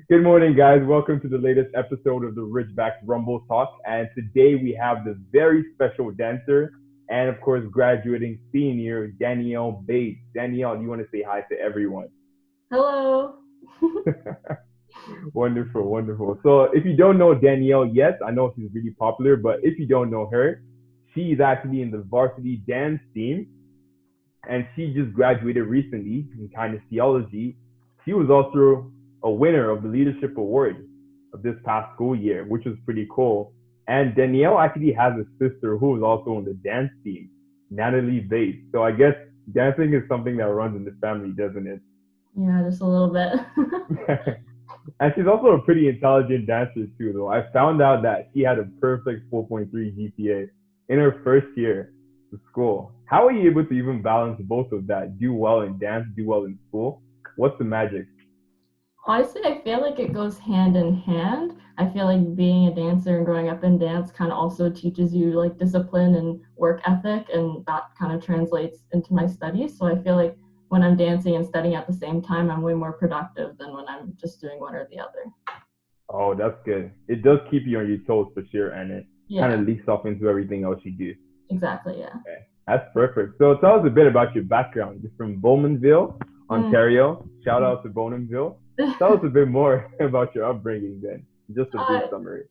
Good morning, guys. Welcome to the latest episode of the Ridgebacks Rumble Talk. And today we have the very special dancer and, of course, graduating senior Danielle Bates. Danielle, do you want to say hi to everyone? Hello. Wonderful, wonderful. So, if you don't know Danielle yet, I know she's really popular, but if you don't know her, she's actually in the varsity dance team and she just graduated recently in kinesiology. She was also a winner of the leadership award of this past school year, which was pretty cool. And Danielle actually has a sister who is also on the dance team, Natalie Bates. So I guess dancing is something that runs in the family, doesn't it? Yeah, just a little bit. And she's also a pretty intelligent dancer too, though. I found out that she had a perfect 4.3 GPA in her first year of school. How are you able to even balance both of that? Do well in dance, do well in school? What's the magic? Honestly, I feel like it goes hand in hand. I feel like being a dancer and growing up in dance kind of also teaches you like discipline and work ethic, and that kind of translates into my studies. So I feel like when I'm dancing and studying at the same time, I'm way more productive than when I'm just doing one or the other. Oh, that's good. It does keep you on your toes for sure, and it kind Yeah, of leaks off into everything else you do. exactly. Yeah. Okay, that's perfect. So tell us a bit about your background. You're from Bowmanville, Mm. Ontario. Shout out to Bowmanville. Tell us a bit more about your upbringing then. Just a brief uh, summary.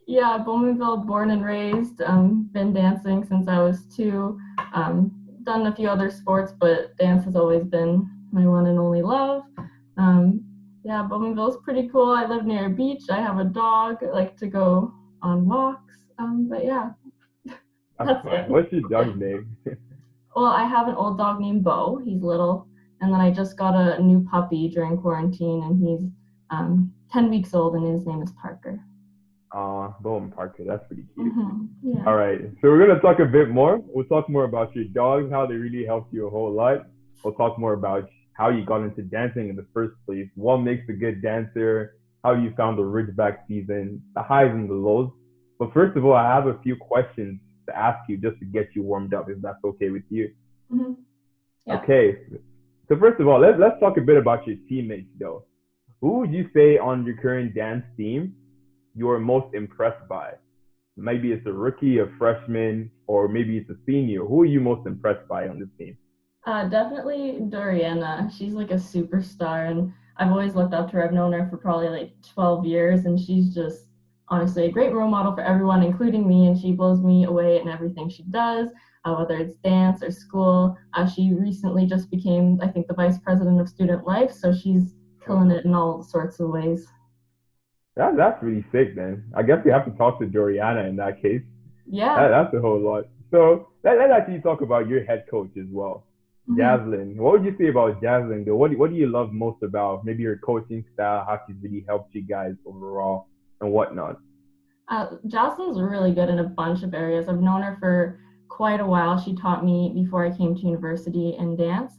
Yeah, Bowmanville, born and raised. Been dancing since I was two. Done a few other sports, but dance has always been my one and only love. Um, yeah, Bowmanville's pretty cool. I live near a beach. I have a dog. I like to go on walks. But yeah, That's that's fine. it. What's your dog's name? Well, I have an old dog named Bo. He's little. And then I just got a new puppy during quarantine, and he's 10 weeks old, and his name is Parker. Bowen Parker. That's pretty cute. Yeah. All right. So we're gonna talk a bit more. We'll talk more about your dogs, how they really helped you a whole lot. We'll talk more about how you got into dancing in the first place, what makes a good dancer, how you found the Ridgeback season, the highs and the lows. But first of all, I have a few questions to ask you just to get you warmed up, if that's okay with you. hmm Yeah. Okay. So first of all, let's talk a bit about your teammates though. Who would you say on your current dance team you are most impressed by? Maybe it's a rookie, a freshman, or maybe it's a senior. Who are you most impressed by on this team? Definitely Doriana. She's like a superstar, and I've always looked up to her. I've known her for probably like 12 years, and she's just honestly a great role model for everyone, including me. And she blows me away in everything she does, whether it's dance or school. She recently just became, I think, the vice president of student life, so she's killing it in all sorts of ways. That's really sick, man. I guess we have to talk to Doriana in that case. Yeah. That's a whole lot. So let's actually talk about your head coach as well, hmm Jaslyn. What would you say about Jaslyn, though? What do you love most about maybe her coaching style, how she's really helped you guys overall, and whatnot? Jocelyn's really good in a bunch of areas. I've known her for quite a while. She taught me before I came to university in dance.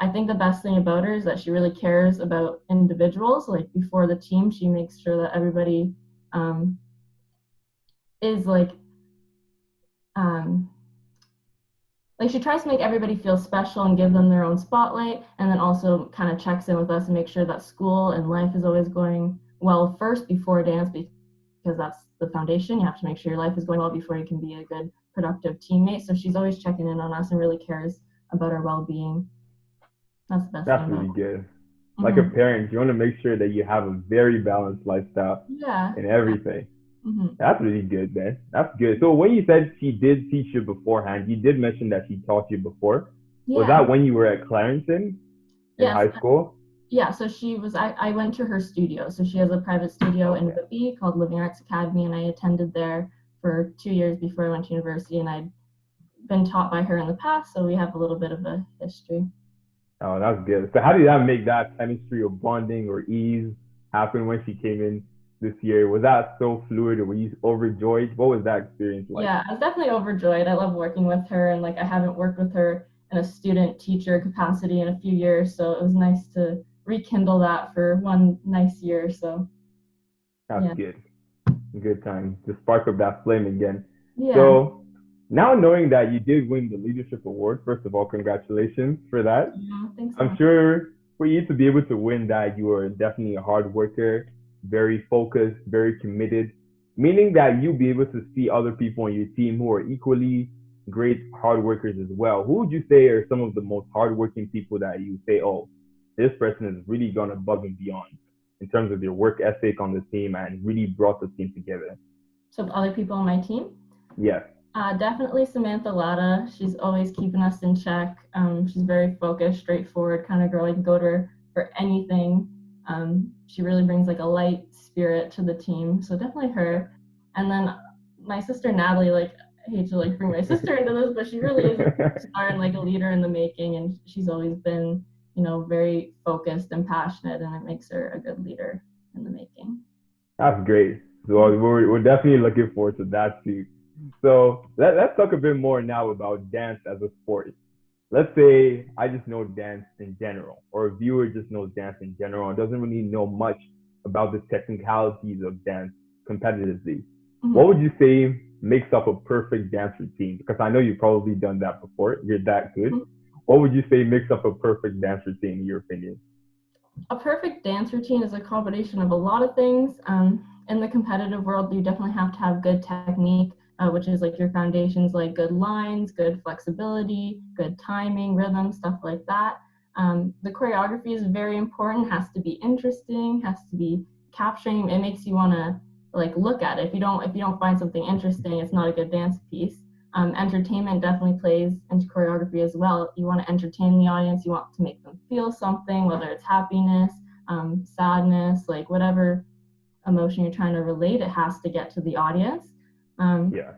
I think the best thing about her is that she really cares about individuals. Like before the team, she makes sure that everybody um, is um, like she tries to make everybody feel special and give them their own spotlight, and then also kind of checks in with us and makes sure that school and life is always going well first before dance, because that's the foundation. You have to make sure your life is going well before you can be a good productive teammate. So she's always checking in on us and really cares about our well-being. That's the best thing That's about really it. good. Like a Mm-hmm. parent, you want to make sure that you have a very balanced lifestyle Yeah. in everything. Mm-hmm. That's really good, man. That's good. So when you said she did teach you beforehand, you did mention that she taught you before. Was Yeah. that when you were at Clarendon in Yes. high school? Yeah, so she was, I went to her studio. So she has a private studio in Okay. Whitby called Living Arts Academy, and I attended there for 2 years before I went to university, and I'd been taught by her in the past, so we have a little bit of a history. Oh, that's good. So how did that make that chemistry or bonding or ease happen when she came in this year? Was that so fluid or were you overjoyed? What was that experience like? Yeah, I was definitely overjoyed. I love working with her, and like I haven't worked with her in a student teacher capacity in a few years, so it was nice to rekindle that for one nice year. So That's yeah, good. Good time to spark up that flame again. yeah, So now knowing that you did win the leadership award, first of all, congratulations for that. yeah. Thanks so I'm much. sure for you to be able to win that, you are definitely a hard worker, very focused, very committed, meaning that you'll be able to see other people on your team who are equally great hard workers as well. Who would you say are some of the most hardworking people that you say, oh, this person has really gone above and beyond in terms of their work ethic on the team and really brought the team together? So other people on my team? Yes. Definitely Samantha Latta. She's always keeping us in check. She's very focused, straightforward kind of girl. I can go to her for anything. She really brings like a light spirit to the team. So definitely her. And then my sister Natalie, like I hate to like bring my sister into this, but she really is a star and like a leader in the making. And she's always been, very focused and passionate, and it makes her a good leader in the making. That's great. So we're definitely looking forward to that too. So let's talk a bit more now about dance as a sport. Let's say I just know dance in general, or a viewer just knows dance in general and doesn't really know much about the technicalities of dance competitively. Mm-hmm. What would you say makes up a perfect dance routine? Because I know you've probably done that before. You're that good. Mm-hmm. What would you say makes up a perfect dance routine in your opinion? A perfect dance routine is a combination of a lot of things. In the competitive world, you definitely have to have good technique, which is like your foundations, like good lines, good flexibility, good timing, rhythm, stuff like that. The choreography is very important, has to be interesting, has to be capturing. It makes you want to like look at it. If you don't find something interesting, it's not a good dance piece. Entertainment definitely plays into choreography as well. You want to entertain the audience. You want to make them feel something, whether it's happiness, sadness, like whatever emotion you're trying to relate, it has to get to the audience. Yeah.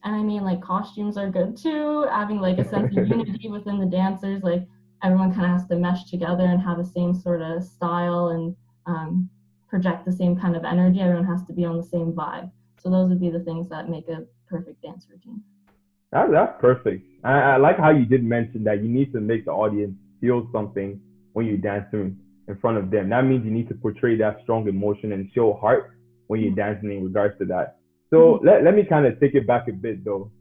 And I mean, like costumes are good too. Having like a sense of unity within the dancers, like everyone kind of has to mesh together and have the same sort of style and project the same kind of energy. Everyone has to be on the same vibe. So those would be the things that make a perfect dance routine. That's perfect. I like how you did mention that you need to make the audience feel something when you dance in front of them. That means you need to portray that strong emotion and show heart when you're dancing in regards to that. So let me kind of take it back a bit though.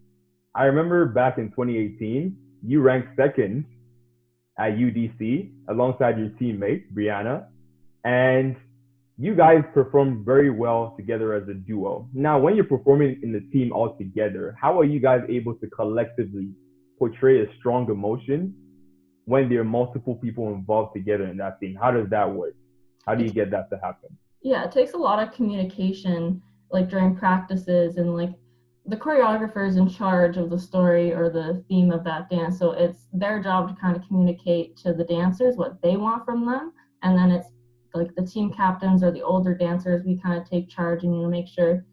I remember back in 2018, you ranked second at UDC alongside your teammate, Brianna, and you guys performed very well together as a duo. Now, when you're performing in the team all together, how are you guys able to collectively portray a strong emotion when there are multiple people involved together in that team? How does that work? How do you get that to happen? Yeah, it takes a lot of communication, like during practices, and like the choreographer is in charge of the story or the theme of that dance. So it's their job to kind of communicate to the dancers what they want from them. And then it's like the team captains or the older dancers, we kind of take charge and make sure,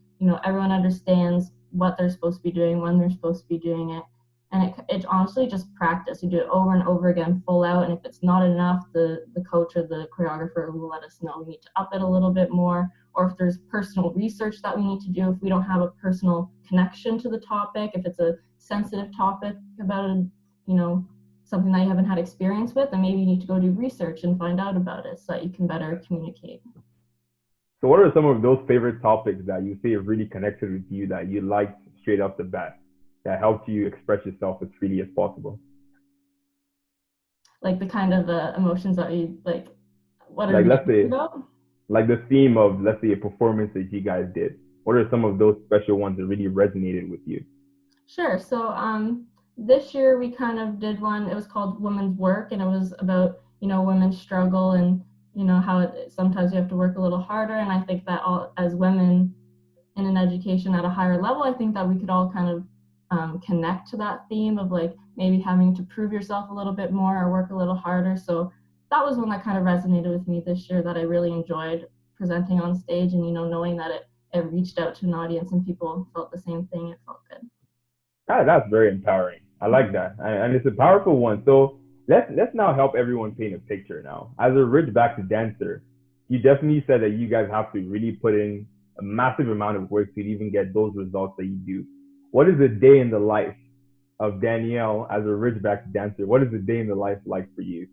everyone understands what they're supposed to be doing, when they're supposed to be doing it. And it's honestly just practice. You do it over and over again, full out. And if it's not enough, the coach or the choreographer will let us know we need to up it a little bit more. Or if there's personal research that we need to do, if we don't have a personal connection to the topic, if it's a sensitive topic about, something that you haven't had experience with, then maybe you need to go do research and find out about it so that you can better communicate. So what are some of those favorite topics that you say have really connected with you that you liked straight off the bat, that helped you express yourself as freely as possible? Like the kind of emotions that you like, what are like, we let's say, about? Like the theme of, let's say, a performance that you guys did. What are some of those special ones that really resonated with you? Sure. So this year we kind of did one. It was called Women's Work, and it was about women's struggle and how sometimes you have to work a little harder. And I think that all as women in an education at a higher level, I think that we could all kind of connect to that theme of like maybe having to prove yourself a little bit more or work a little harder. So that was one that kind of resonated with me this year, that I really enjoyed presenting on stage, and knowing that it reached out to an audience and people felt the same thing. It felt good. That's very empowering. I like that, and it's a powerful one. So let's now help everyone paint a picture. Now, as a Ridgeback dancer, you definitely said that you guys have to really put in a massive amount of work to even get those results that you do. What is a day in the life of Danielle as a Ridgeback dancer? What is a day in the life like for you?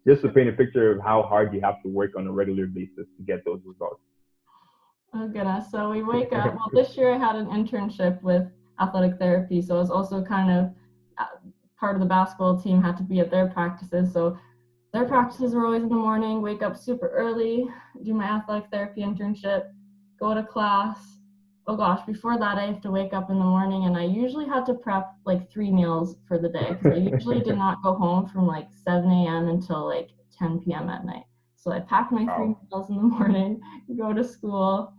Just to paint a picture of how hard you have to work on a regular basis to get those results. Oh goodness. So we wake up. Well, this year I had an internship with athletic therapy, so I was also kind of part of the basketball team, had to be at their practices. So Their practices were always in the morning, wake up super early, do my athletic therapy internship, go to class. Oh gosh, before that I have to wake up in the morning, and I usually had to prep like 3 meals for the day because I usually did not go home from like 7 a.m. until like 10 p.m. at night. So I packed my three Wow. meals in the morning, go to school.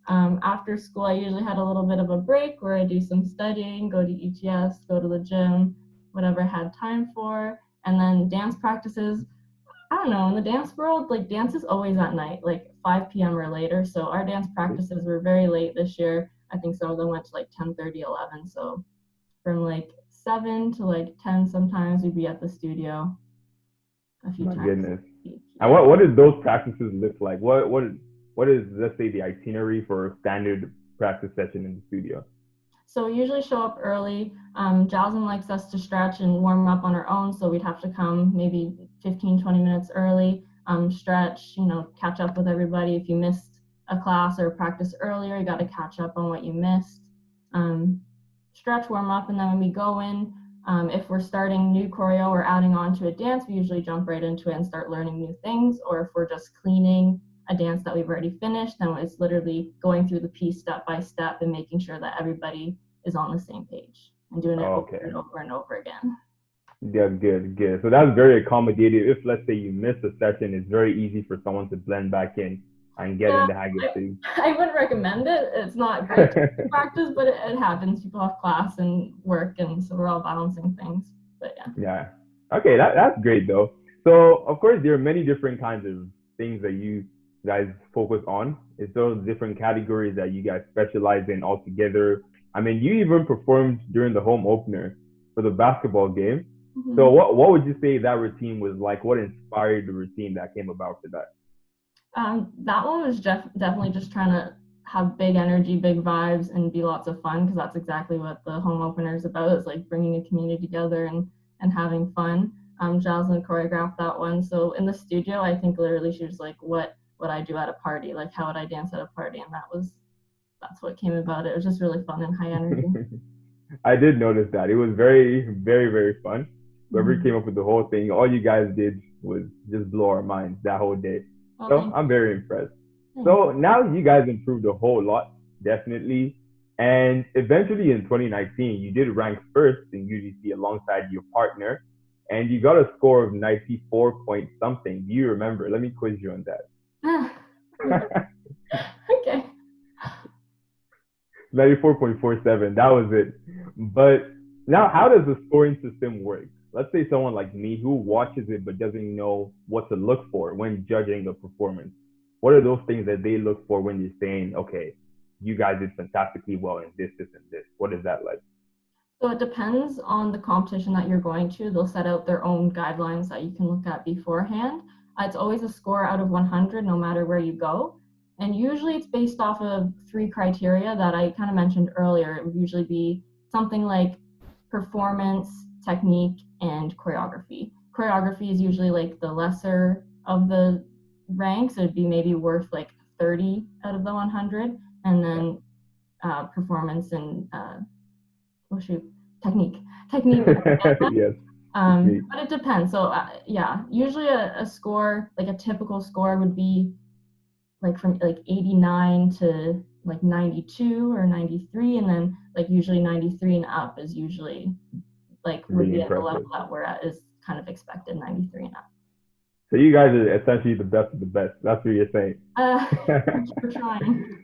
After school, I usually had a little bit of a break where I do some studying, go to ETS, go to the gym, whatever I had time for. And then dance practices, I don't know, in the dance world, like dance is always at night, like 5 p.m. or later. So our dance practices were very late this year. I think some of them went to like 10:30, 11. So from like 7 to like 10 sometimes we'd be at the studio a few My times goodness. a week. And Yeah. what does those practices look like? What is, let's say, the itinerary for a standard practice session in the studio? So we usually show up early. Jasmine likes us to stretch and warm up on our own, so we'd have to come maybe 15, 20 minutes early, stretch, catch up with everybody. If you missed a class or practice earlier, you got to catch up on what you missed. Um, Stretch, warm up, and then when we go in, if we're starting new choreo or adding on to a dance, we usually jump right into it and start learning new things. Or if we're just cleaning a dance that we've already finished, then it's literally going through the piece step by step and making sure that everybody is on the same page and doing it over and Okay. over and over again. Yeah, good, good. So that's very accommodative. If let's say you miss a session, it's very easy for someone to blend back in and get in Yeah, the hang of things. I wouldn't recommend it. It's not great to practice, but it happens. People have class and work, and so we're all balancing things. But yeah. Yeah. Okay, that's great though. So of course there are many different kinds of things that you guys focus on. It's those different categories that you guys specialize in altogether. I mean, you even performed during the home opener for the basketball game. So Mm-hmm. what would you say that routine was like? What inspired the routine that came about for that? That one was definitely just trying to have big energy, big vibes, and be lots of fun because that's exactly what the home opener is about. Is like bringing a community together and having fun. Jocelyn choreographed that one, so in the studio, I think literally she was like, "What would I do at a party? Like, how would I dance at a party?" And that's what came about. It was just really fun and high energy. I did notice that. It was very, very, very fun. Whoever Mm-hmm. came up with the whole thing, all you guys did was just blow our minds that whole day. Well, So thank I'm very impressed. you. So now you guys improved a whole lot, definitely. And eventually in 2019, you did rank first in UGC alongside your partner, and you got a score of 94 point something. Do you remember? Let me quiz you on that. Okay. 94.47. That was it. But now, how does the scoring system work? Let's say someone like me who watches it but doesn't know what to look for when judging a performance. What are those things that they look for when you're saying, okay, you guys did fantastically well in this, this, and this? What is that like? So it depends on the competition that you're going to. They'll set out their own guidelines that you can look at beforehand. It's always a score out of 100, no matter where you go. And usually it's based off of three criteria that I kind of mentioned earlier. It would usually be something like performance, technique, and choreography. Choreography is usually like the lesser of the ranks. It would be maybe worth like 30 out of the 100. And Yeah. then performance and oh shoot, technique. Technique. Yes, it's me. But it depends. So yeah, usually a score, like a typical score would be like from like 89 to like 92 or 93, and then like usually 93 and up is usually like would Really be at the level impressive. that we're at is kind of expected 93 and up. So you guys are essentially the best of the best. That's what you're saying. Uh, we're trying.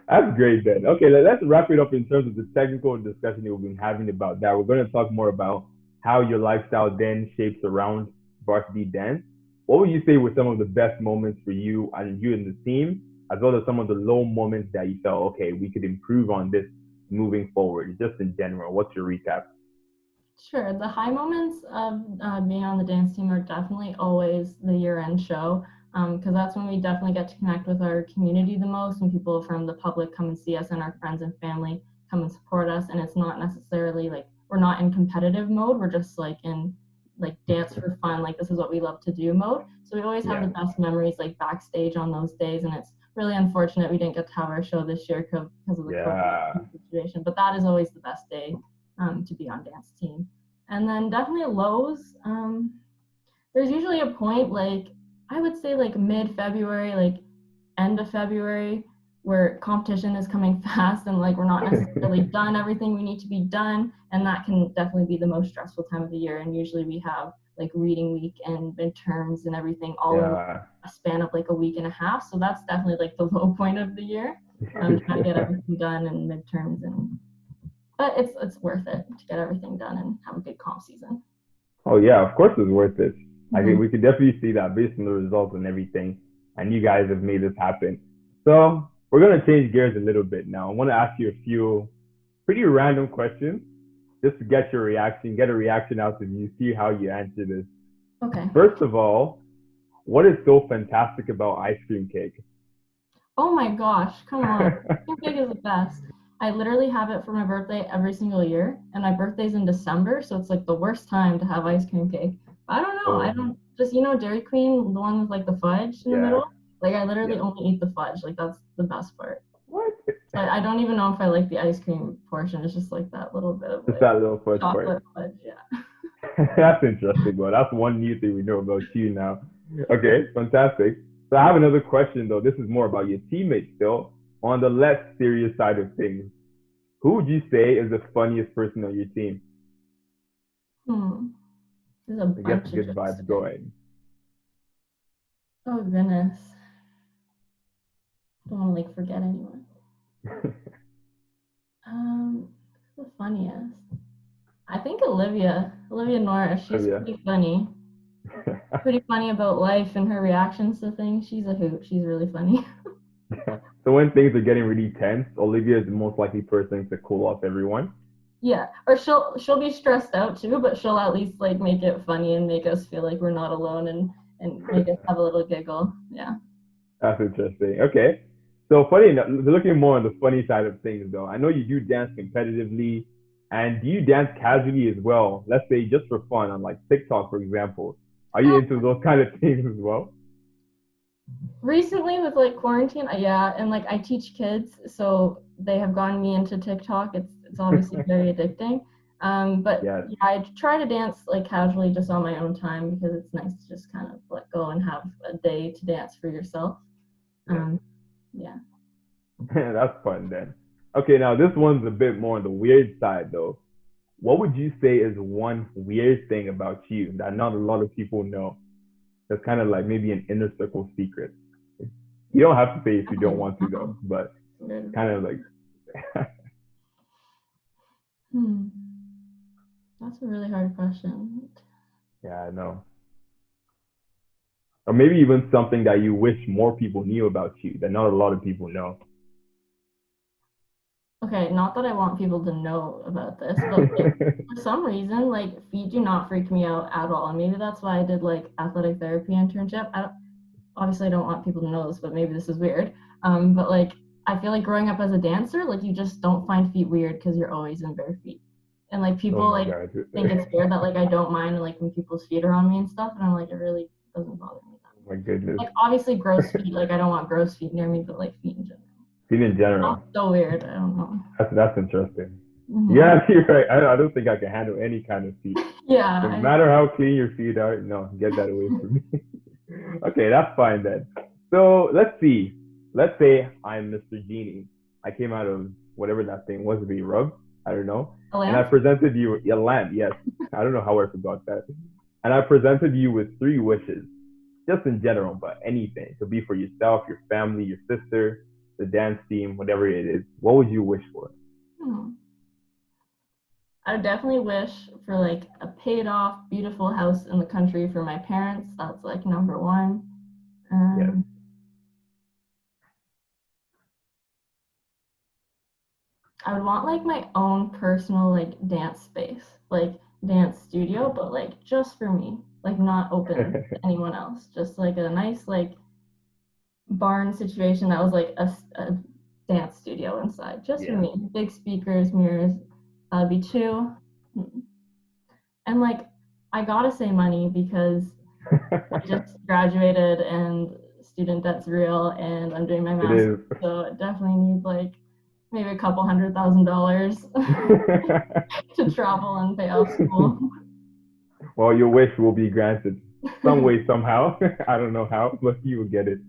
That's great then. Okay, let's wrap it up in terms of the technical discussion that we've been having about that. We're going to talk more about how your lifestyle then shapes around varsity dance. What would you say were some of the best moments for you and you and the team, as well as some of the low moments that you felt, okay, we could improve on this moving forward, just in general? What's your recap? Sure. The high moments of being on the dance team are definitely always the year-end show, because that's when we definitely get to connect with our community the most, and people from the public come and see us, and our friends and family come and support us. And it's not necessarily like we're not in competitive mode. We're just like in like dance for fun, like this is what we love to do mode. So we always have Yeah. the best memories like backstage on those days, and it's really unfortunate we didn't get to have our show this year because of the Yeah. COVID situation. But that is always the best day to be on dance team. And then definitely lows. there's usually a point, like, I would say like mid-February, like end of February, where competition is coming fast and like we're not necessarily done everything we need to be done. And that can definitely be the most stressful time of the year. And usually we have like reading week and midterms and everything all in Yeah. a span of like a week and a half. So that's definitely like the low point of the year. I'm trying to get everything done in midterms, and but it's worth it to get everything done and have a good comp season. Oh yeah, of course it's worth it. I think Mm-hmm. we could definitely see that based on the results and everything. And you guys have made this happen. So we're gonna change gears a little bit now. I want to ask you a few pretty random questions just to get your reaction, get a reaction out of you, see how you answer this. Okay. First of all, what is so fantastic about ice cream cake? Oh my gosh, come on. Ice cream cake is the best. I literally have it for my birthday every single year, and my birthday's in December, so it's like the worst time to have ice cream cake. I don't know. I Oh, don't just Dairy Queen, the one with like the fudge in the yeah, middle. Like I literally yeah. only eat the fudge. Like that's the best part. What? So I don't even know if I like the ice cream portion. It's just like that little bit of Just like that little first part. chocolate fudge. Yeah. That's interesting, bro. That's one new thing we know about you now. Okay, fantastic. So I have another question though. This is more about your teammates still. On the less serious side of things, who would you say is the funniest person on your team? Hmm. There's a To get bunch the of good jokes vibes today. going. Oh goodness. Don't want to like forget anyone. The funniest. I think Olivia Nora, Oh she's yeah. pretty funny. Pretty funny about life and her reactions to things. She's a hoot. She's really funny. So when things are getting really tense, Olivia is the most likely person to cool off everyone. Yeah. Or she'll be stressed out too, but she'll at least like make it funny and make us feel like we're not alone, and make us have a little giggle. Yeah. That's interesting. Okay. So funny enough, looking more on the funny side of things though, I know you do dance competitively, and do you dance casually as well? Let's say just for fun on like TikTok, for example. Are you into those kind of things as well? Recently with like quarantine, yeah, and like I teach kids, so they have gotten me into TikTok. It's obviously very addicting. But Yes. yeah, I try to dance like casually just on my own time because it's nice to just kind of let go and have a day to dance for yourself. Yes. Yeah. That's fun then. Okay, now this one's a bit more on the weird side though. What would you say is one weird thing about you that not a lot of people know? That's kind of like maybe an inner circle secret. You don't have to say if you don't Definitely want to though, no. but Weird. kind of like Hmm. That's a really hard question. yeah, I know. Or maybe even something that you wish more people knew about you that not a lot of people know. Okay, not that I want people to know about this, but like for some reason, like feet do not freak me out at all. And maybe that's why I did like athletic therapy internship. Obviously I don't want people to know this, but maybe this is weird. But like I feel like growing up as a dancer, like you just don't find feet weird because you're always in bare feet. And like Oh people my like god. think it's weird that like I don't mind like when people's feet are on me and stuff, and I'm like it really doesn't bother me that Oh my much. goodness. Like obviously gross feet, like I don't want gross feet near me, but like feet in general. Feet in That's general. so weird. I don't know. That's interesting. Mm-hmm. Yeah, you're right. I don't think I can handle any kind of feet. Yeah, No matter how clean your feet are, no, get that away from me. Okay, that's fine then. So let's see. Let's say I'm Mr. Genie. I came out of whatever that thing was to be rubbed. I don't know. a And I lamp. presented you a lamp. Yes. I don't know how I forgot that. And I presented you with three wishes, just in general, but anything. It could be for yourself, your family, your sister, the dance team, whatever it is. What would you wish for? Hmm. I would definitely wish for like a paid off, beautiful house in the country for my parents. That's like number one. Yes. Um, I would want like my own personal like dance space, like dance studio, but like just for me, like not open to anyone else. Just like a nice like barn situation that was like a dance studio inside, just for Yeah. me. Big speakers, mirrors. That'd be two. And like I gotta say money because I just graduated and student debt's real and I'm doing my It master's, is. so I definitely need like maybe a couple $100,000 to travel and pay off school. Well, your wish will be granted. some way, somehow. I don't know how, but you will get it.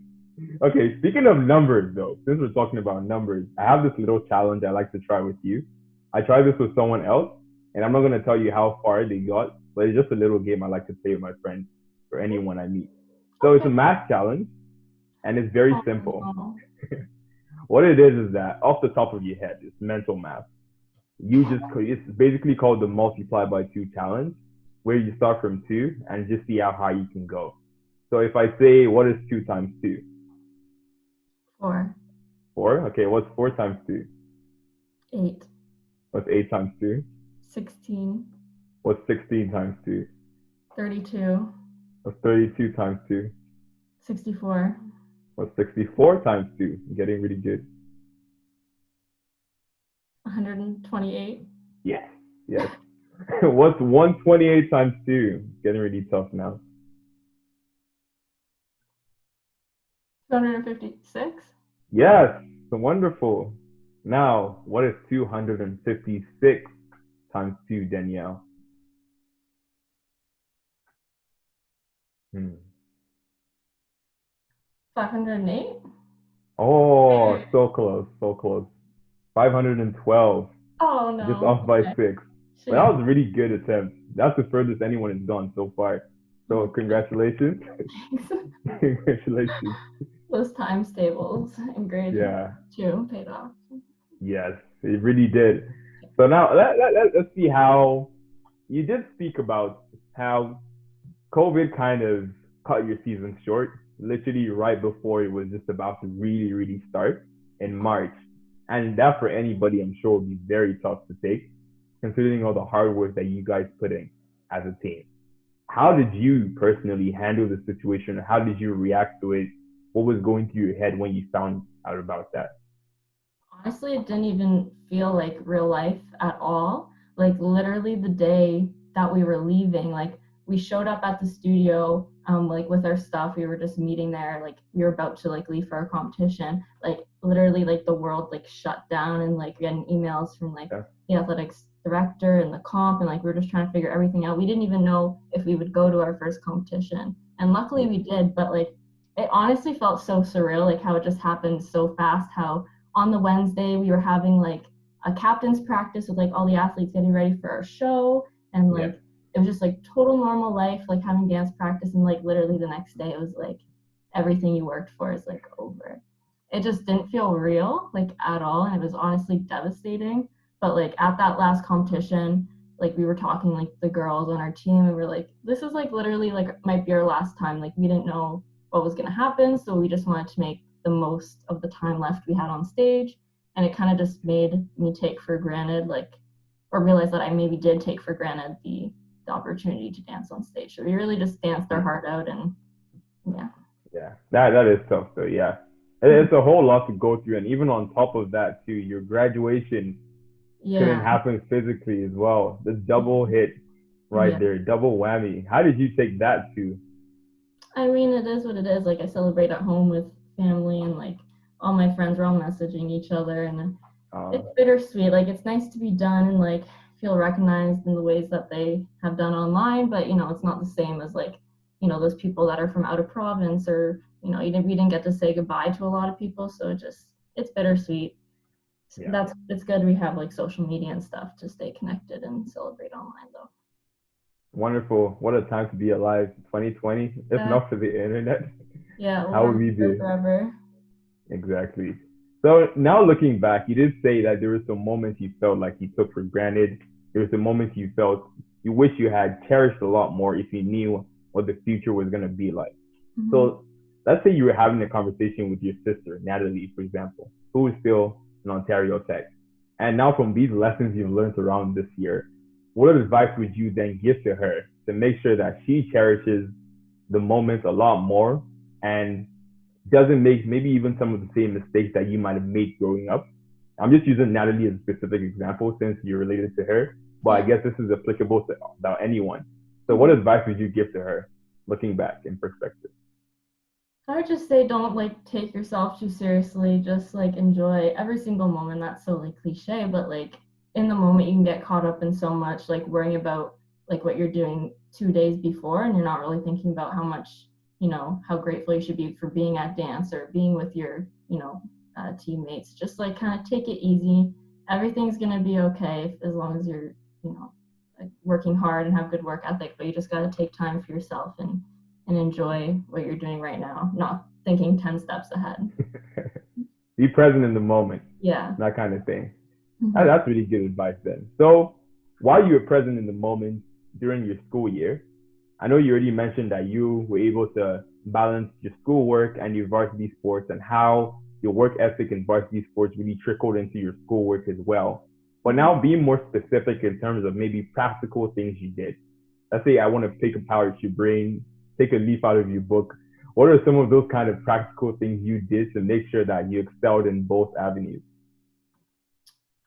Okay, speaking of numbers, though, since we're talking about numbers, I have this little challenge I like to try with you. I tried this with someone else, and I'm not going to tell you how far they got, but it's just a little game I like to play with my friends or anyone I meet. So it's Okay. a math challenge, and it's very Oh, simple. no. What it is that off the top of your head, it's mental math. It's basically called the multiply by two challenge, where you start from two and just see how high you can go. So if I say, what is two times two? 4, Four. Okay, what's four times two? 8, What's eight times two? 16, What's 16 times two? 32, What's 32 times two? 64, What's 64 times two? I'm getting really good. 128, Yes, yes. What's 128 times two? Getting really tough now. 256. Yes, so wonderful. Now, what is 256 times two, Danielle? Hmm. 508. Oh, so close, so close. 512, Oh just no. off by Okay. six. But that Shoot. was a really good attempt. That's the furthest anyone has gone so far. So Oh, congratulations. thanks. Congratulations. Those times tables in grade Yeah, 2 paid off. yes, it really did. So now let's see how you did speak about how COVID kind of cut your season short, literally right before it was just about to really, really start in March. And that for anybody, I'm sure, would be very tough to take, considering all the hard work that you guys put in as a team. How did you personally handle the situation? How did you react to it? What was going through your head when you found out about that? Honestly, it didn't even feel like real life at all. Like literally the day that we were leaving, like we showed up at the studio, like with our stuff. We were just meeting there, like we were about to like leave for our competition. Like literally, like the world like shut down, and like getting emails from like Yeah, the athletics director and the comp, and like we were just trying to figure everything out. We didn't even know if we would go to our first competition, and luckily yeah, we did. But like it honestly felt so surreal, like how it just happened so fast. How on the Wednesday we were having like a captain's practice with like all the athletes getting ready for our show, and yeah, like it was just like total normal life, like having dance practice, and like literally the next day it was like everything you worked for is like over. It just didn't feel real like at all, and it was honestly devastating. But like at that last competition, like we were talking like the girls on our team, and we were like, this is like literally like might be our last time. Like we didn't know what was going to happen, so we just wanted to make the most of the time left we had on stage. And it kind of just made me take for granted, like, or realize that I maybe did take for granted the opportunity to dance on stage. So we really just danced our yeah. heart out, and yeah. Yeah, that is tough though. Yeah, it's a whole lot to go through, and even on top of that too, your graduation couldn't Yeah. happen physically as well. The double hit right Yeah. there, double whammy. How did you take that too? I mean, it is what it is. Like, I celebrate at home with family, and like all my friends are all messaging each other, and Uh, it's bittersweet. Like, it's nice to be done and like feel recognized in the ways that they have done online, but it's not the same as like, those people that are from out of province, or, we didn't get to say goodbye to a lot of people. So it's bittersweet. yeah, It's good we have like social media and stuff to stay connected and celebrate online though. wonderful. What a time to be alive. 2020. If Uh, not for the internet, yeah, we'll how would we remember be? forever. Exactly. So now looking back, you did say that there were some moments you felt like you took for granted. There were some moments you felt you wish you had cherished a lot more if you knew what the future was going to be like. Mm-hmm. So let's say you were having a conversation with your sister, Natalie, for example, who is still in Ontario Tech. And now from these lessons you've learned around this year, what advice would you then give to her to make sure that she cherishes the moments a lot more and doesn't make maybe even some of the same mistakes that you might have made growing up? I'm just using Natalie as a specific example since you're related to her, but I Yeah. guess this is applicable to about anyone. So what Mm-hmm. advice would you give to her looking back in perspective? I would just say don't like take yourself too seriously. Just like enjoy every single moment. That's so like cliche, but like in the moment you can get caught up in so much like worrying about like what you're doing 2 days before, and you're not really thinking about how much, how grateful you should be for being at dance or being with your, teammates. Just like kind of take it easy. Everything's going to be okay as long as you're, like working hard and have good work ethic, but you just got to take time for yourself and enjoy what you're doing right now, not thinking 10 steps ahead. Be present in the moment. Yeah. That kind of thing. Mm-hmm. That's really good advice then. So while you were present in the moment during your school year, I know you already mentioned that you were able to balance your schoolwork and your varsity sports and how your work ethic in varsity sports really trickled into your schoolwork as well. But now being more specific in terms of maybe practical things you did. Let's say I want to pick apart your brain, take a leaf out of your book. What are some of those kind of practical things you did to make sure that you excelled in both avenues?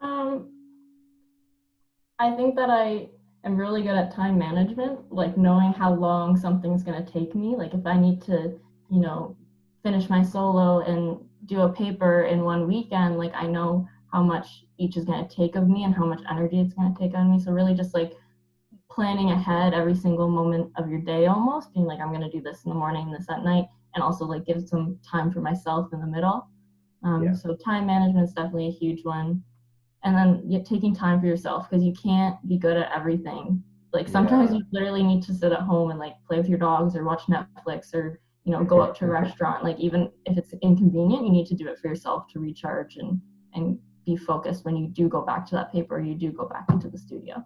Um, I think that I am really good at time management, like knowing how long something's going to take me. Like if I need to, finish my solo and do a paper in one weekend, like I know how much each is going to take of me and how much energy it's going to take on me. So really just like planning ahead every single moment of your day, almost being like, I'm going to do this in the morning, this at night, and also like give some time for myself in the middle. Yeah. So time management is definitely a huge one. And then taking time for yourself, because you can't be good at everything. Like sometimes Yeah. you literally need to sit at home and like play with your dogs or watch Netflix or go out to a restaurant. Like even if it's inconvenient, you need to do it for yourself to recharge and be focused when you do go back to that paper or you do go back into the studio.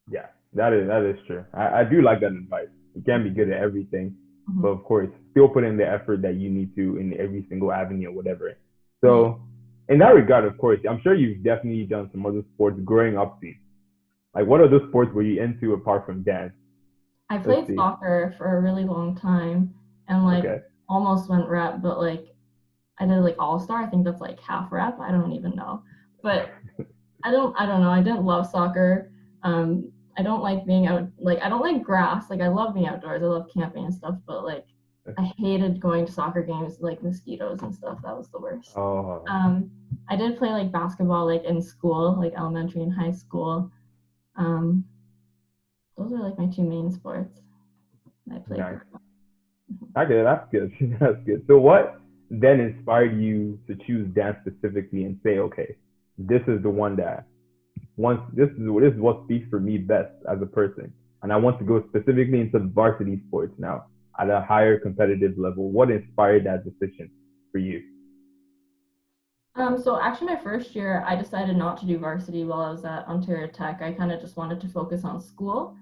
Yeah, that is true. I do like that advice. You can't be good at everything, but Mm-hmm. of course, still put in the effort that you need to in every single avenue or whatever. Yeah. So, in that regard, of course, I'm sure you've definitely done some other sports growing up. To like, what other sports were you into apart from dance? I Let's played see. soccer for a really long time and like Okay. almost went rep, but like I did like all star. I think that's like half rep. I don't even know. But I don't know. I didn't love soccer. I don't like being out, like I don't like grass. Like I love being outdoors. I love camping and stuff, but like I hated going to soccer games like mosquitoes and stuff. That was the worst. Oh, Um, I did play like basketball like in school, like elementary and high school. Um, those are like my two main sports I played nice. growing up. Okay, that's good. That's good. So, what then inspired you to choose dance specifically and say, okay, this is the one that once this is what speaks for me best as a person, and I want to go specifically into varsity sports now at a higher competitive level. What inspired that decision for you? So actually my first year I decided not to do varsity while I was at Ontario Tech. I kind of just wanted to focus on school.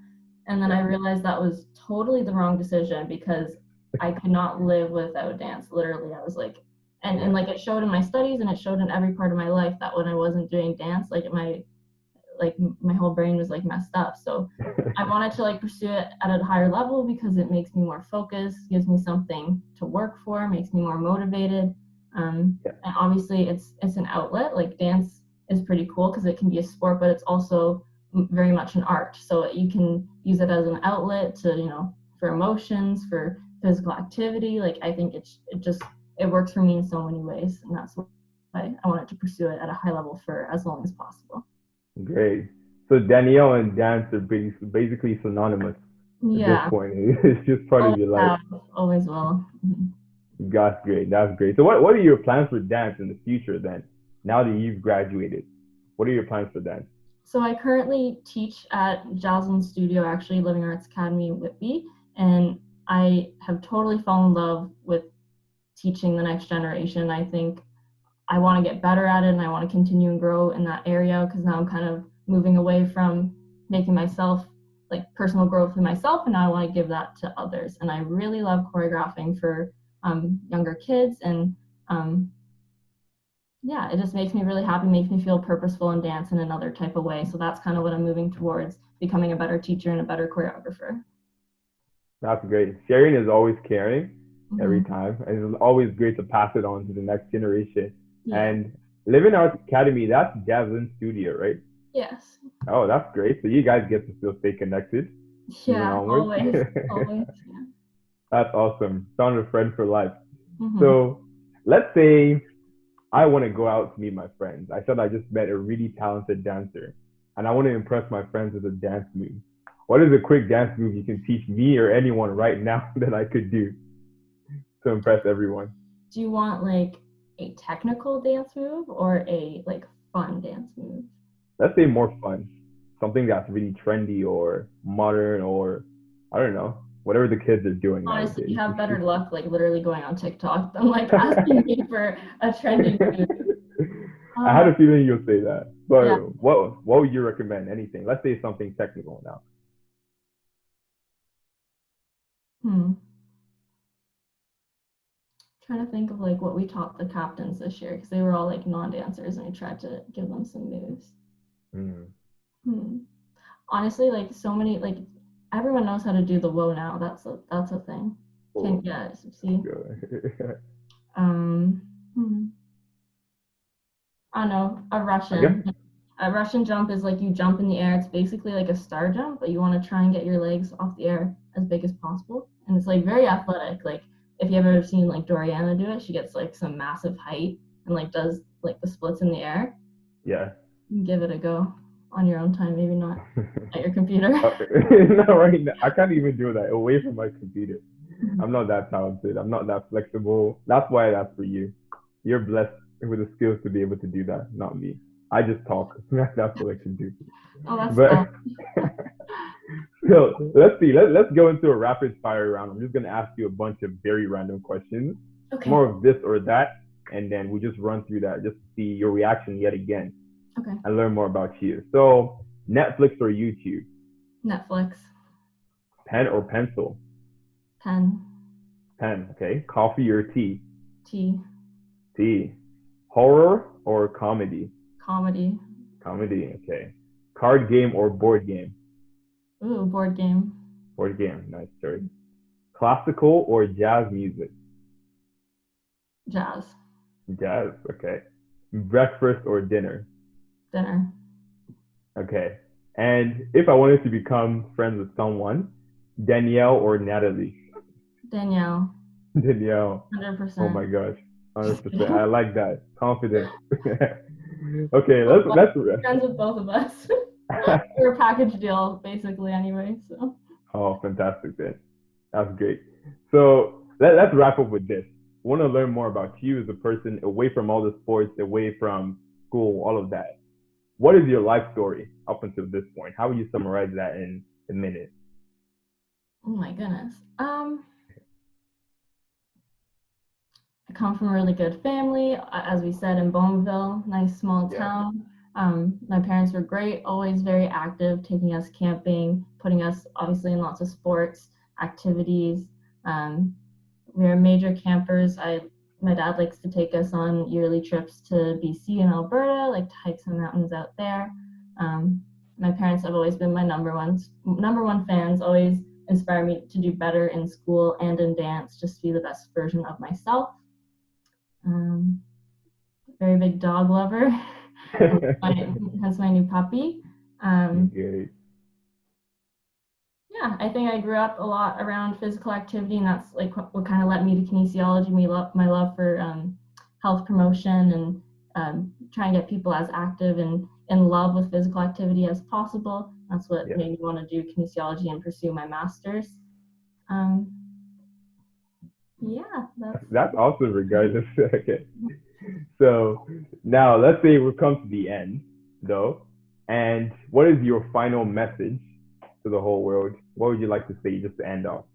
And then I Yeah, realized that was totally the wrong decision because I could not live without dance. Literally, I was like, and yeah, like it showed in my studies and it showed in every part of my life that when I wasn't doing dance, like my whole brain was like messed up. So I wanted to like pursue it at a higher level because it makes me more focused, gives me something to work for, makes me more motivated. yeah, And obviously it's an outlet. Like dance is pretty cool because it can be a sport, but it's also very much an art. So you can use it as an outlet to for emotions, for physical activity. Like I think it works for me in so many ways, and that's why I wanted to pursue it at a high level for as long as possible. great. So Danielle and dance are basically synonymous at this Yeah, point. It's just part of always your life. have, always will. Mhm. That's great. That's great. So, what are your plans for dance in the future then? Now that you've graduated, what are your plans for dance? So I currently teach at Jaslyn Studio, actually Living Arts Academy in Whitby, and I have totally fallen in love with teaching the next generation. I think I want to get better at it and I want to continue and grow in that area because now I'm kind of moving away from making myself like personal growth in myself and now I want to give that to others. And I really love choreographing for younger kids and um, yeah, it just makes me really happy, makes me feel purposeful in dance in another type of way. So that's kind of what I'm moving towards, becoming a better teacher and a better choreographer. That's great. Sharing is always caring every Mm-hmm. time, and it's always great to pass it on to the next generation. Yeah. And Living Arts Academy, that's Javelin Studio, right? Yes. Oh, that's great. So you guys get to still stay connected even Yeah. onwards. Always. Always. Yeah. That's awesome. Found a friend for life. Mm-hmm. So let's say I want to go out to meet my friends. I said I just met a really talented dancer, and I want to impress my friends with a dance move. What is a quick dance move you can teach me or anyone right now that I could do to impress everyone? Do you want like a technical dance move or a like fun dance move? Let's say more fun. Something that's really trendy or modern or I don't know, whatever the kids are doing Honestly, you nowadays. have better luck like literally going on TikTok than like asking me for a trendy move. I had Uh, a feeling you'll say that. yeah. But what would you recommend? Anything. Let's say something technical now. Hmm. Trying to think of like what we taught the captains this year because they were all like non-dancers and we tried to give them some moves. Mm. Hmm. Honestly, like so many like everyone knows how to do the woe now. That's a thing. Can Oh, yeah, see. good. Um, hmm. I don't know, a I guess Russian. A Russian jump is like you jump in the air. It's basically like a star jump, but you want to try and get your legs off the air as big as possible. And it's like very athletic. Like if you ever seen like Doriana do it, she gets like some massive height and like does like the splits in the air. yeah. You can give it a go on your own time, maybe not at your computer. No, right now, I can't even do that away from my computer. Mhm. I'm not that talented. I'm not that flexible. That's why that's for you. You're blessed with the skills to be able to do that, not me. I just talk. That's what I can do. Oh, that's But fun. so let's see. Let's go into a rapid fire round. I'm just gonna ask you a bunch of very random questions, Okay. more of this or that, and then we just run through that just to see your reaction yet again Okay. and learn more about you. So Netflix or YouTube, Netflix. pen or pencil, Pen. pen. Okay, coffee or tea, Tea. tea, horror or comedy, Comedy. comedy. Okay, card game or board game, Ooh, board game. board game. Nice choice. Classical or jazz music, Jazz. jazz. Okay, breakfast or dinner. Dinner. Okay. And if I wanted to become friends with someone, Danielle or Natalie? Danielle. Danielle. Oh 100%. my gosh. Just 100%. I kidding. like that. Confidence. Okay, Both of us. let's Friends with both of us. We're a package deal, basically, anyway. So, Oh, fantastic then. That's great. So let's wrap up with this. I want to learn more about you as a person away from all the sports, away from school, all of that. What is your life story up until this point? How would you summarize that in a minute? oh my goodness. I come from a really good family, as we said, in Bowmanville, nice small Yeah. town. My parents were great, always very active, taking us camping, putting us obviously in lots of sports activities. Um, we are major campers. My dad likes to take us on yearly trips to BC and Alberta, like to hike some mountains out there. My parents have always been my number one fans, always inspire me to do better in school and in dance, just to be the best version of myself. Um, Very big dog lover. hence my new puppy. Um, Good. yeah, I think I grew up a lot around physical activity, and that's like what kind of led me to kinesiology. My love for health promotion and trying to get people as active and in love with physical activity as possible. That's what Yeah. made me want to do kinesiology and pursue my master's. Um, yeah, that's That's awesome, regardless. Okay. So now let's say we've come to the end, though. And what is your final message to the whole world? What would you like to say just to end off?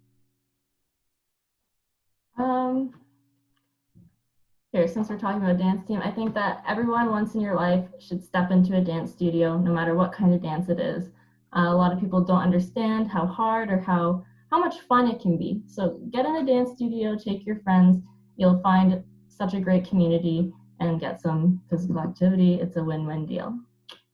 um, here, since we're talking about a dance team, I think that everyone once in your life should step into a dance studio, no matter what kind of dance it is. A lot of people don't understand how hard or how much fun it can be. So get in a dance studio, take your friends. You'll find such a great community and get some physical activity. It's a win-win deal.